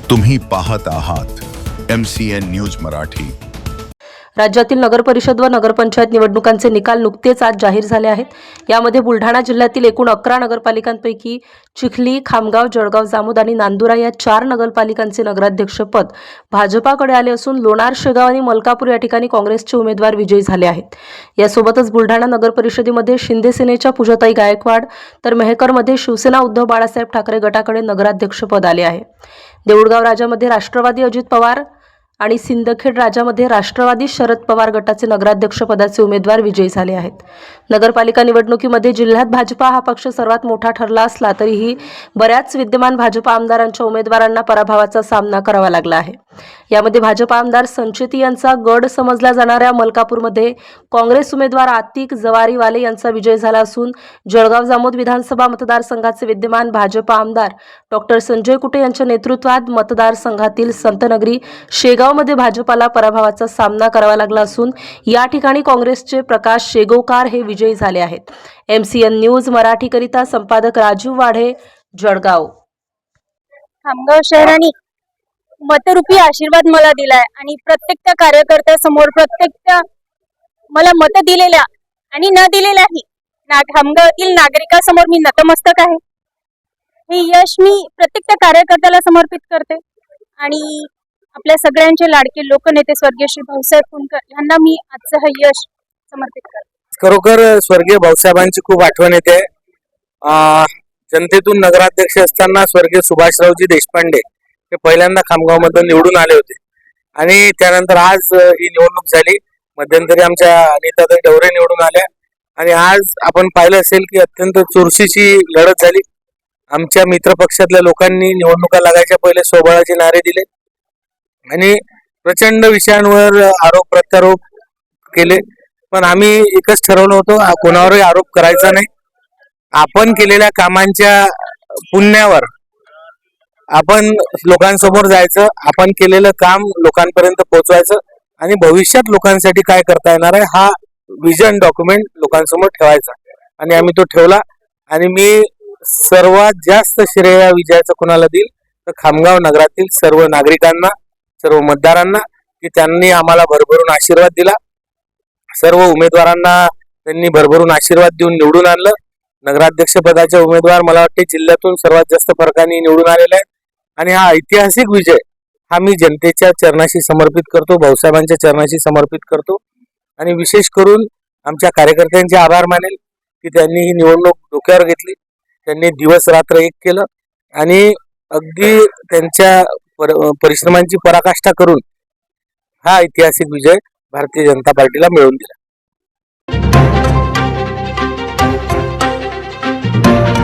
तुम्ही पाहत आहात MCN न्यूज मराठी। राज्यातील नगरपरिषद व नगरपंचायत निवडणुकांचे निकाल नुकतेच आज जाहीर झाले आहेत। यामध्ये बुलढाणा जिल्ह्यातील एकूण 11 नगरपालिकांपैकी चिखली, खामगाव, जळगाव जामोद आणि नांदुरा या 4 नगरपालिकांचे नगराध्यक्षपद भाजपाकडे आले असून लोणार, शेगाव आणि मलकापूर या ठिकाणी काँग्रेसचे उमेदवार विजयी झाले आहेत। यासोबतच बुलढाणा नगरपरिषदेमध्ये शिंदे सेनेच्या पूजाताई गायकवाड तर मेहकरमध्ये शिवसेना उद्धव बाळासाहेब ठाकरे गटाकडे नगराध्यक्षपद आले आहे। देऊळगाव राजामध्ये राष्ट्रवादी अजित पवार आणि सिंदखेड राजामध्ये राष्ट्रवादी शरद पवार गटाचे नगराध्यक्षपदाचे उमेदवार विजयी झाले आहेत। नगरपालिका निवडणुकीमध्ये जिल्ह्यात भाजपा हा पक्ष सर्वात मोठा ठरला असला तरीही बऱ्याच विद्यमान भाजपा आमदारांच्या उमेदवारांना पराभवाचा सामना करावा लागला आहे। यामध्ये भाजपा आमदार संचेती यांचा गड समजला जाणाऱ्या मलकापूरमध्ये काँग्रेस उमेदवार आतिक जवारीवाले यांचा विजय झाला असून जळगाव जामोद विधानसभा मतदारसंघाचे विद्यमान भाजपा आमदार डॉक्टर संजय कुटे यांच्या नेतृत्वात मतदारसंघातील संतनगरी शेगावमध्ये भाजपाला पराभवाचा सामना करावा लागला असून या ठिकाणी काँग्रेसचे प्रकाश शेगोकार हे विजयी झाले आहेत। MCN न्यूज मराठीकरिता संपादक राजीव वाढे, जळगाव। खामगाव शहराने मतरूपी आशीर्वाद मला दिलाय आणि प्रत्येक त्या कार्यकर्त्यासमोर मला मत दिलेल्या आणि न दिलेल्याही खामगावातील नागरिकांसमोर मी नतमस्तक आहे। हे यश मी प्रत्येक त्या कार्यकर्त्याला समर्पित करते आणि आपल्या सगळ्यांचे लाडके लोकनेते स्वर्गीय श्री भाऊसाहेब फुंडकर यांना मी आजचं हे यश समर्पित करते। खरोखर स्वर्गीय भाऊसाहेबांची खूप आठवण येते। जनतेतून नगराध्यक्ष असताना स्वर्गीय सुभाषरावजी देशपांडे हे पहिल्यांदा खामगाव मधून निवडून आले होते आणि त्यानंतर आज ही निवडणूक झाली। मध्यंतरी आमच्या अनिताताई डवरे निवडून आल्या आणि आज आपण पाहिलं असेल की अत्यंत चुरशीची लढत झाली। आमच्या मित्र पक्षातल्या लोकांनी निवडणुका लागायच्या पहिले स्वबळाचे नारे दिले आणि प्रचंड विषयांवर आरोप प्रत्यारोप केले, पण आम्ही एकच ठरवलं होतं, कोणावरही आरोप करायचा नाही। आपण केलेल्या कामांच्या पुण्यावर आपण लोकांसमोर जायचं, आपण केलेलं काम लोकांपर्यंत पोहोचवायचं आणि भविष्यात लोकांसाठी काय करता येणार आहे हा विजन डॉक्युमेंट लोकांसमोर ठेवायचा आणि आम्ही तो ठेवला। आणि मी सर्वात जास्त श्रेय या विजयाचं कोणाला देईल तर खामगाव नगरातील सर्व नागरिकांना, सर्व मतदारांना, की त्यांनी आम्हाला भरभरून आशीर्वाद दिला। सर्व उमेदवारांना त्यांनी भरभरून आशीर्वाद देऊन निवडून आणलं। नगराध्यक्ष पदाचे उमेदवार मला वाटते जिल्ह्यातून सर्वात जास्त फरकाने निवडून आलेले आहेत आणि हा ऐतिहासिक विजय हा मी जनतेच्या चरणाशी समर्पित करतो, भाऊसाहेबांच्या चरणाशी समर्पित करतो आणि विशेष करून आमच्या कार्यकर्त्यांचे आभार मानेल की त्यांनी ही निवडणूक डोक्यावर घेतली, त्यांनी दिवस रात्र एक केलं आणि अगदी त्यांच्या परिश्रमांची पराकाष्ठा करून हा ऐतिहासिक विजय भारतीय जनता पार्टीला मिळवून दिला।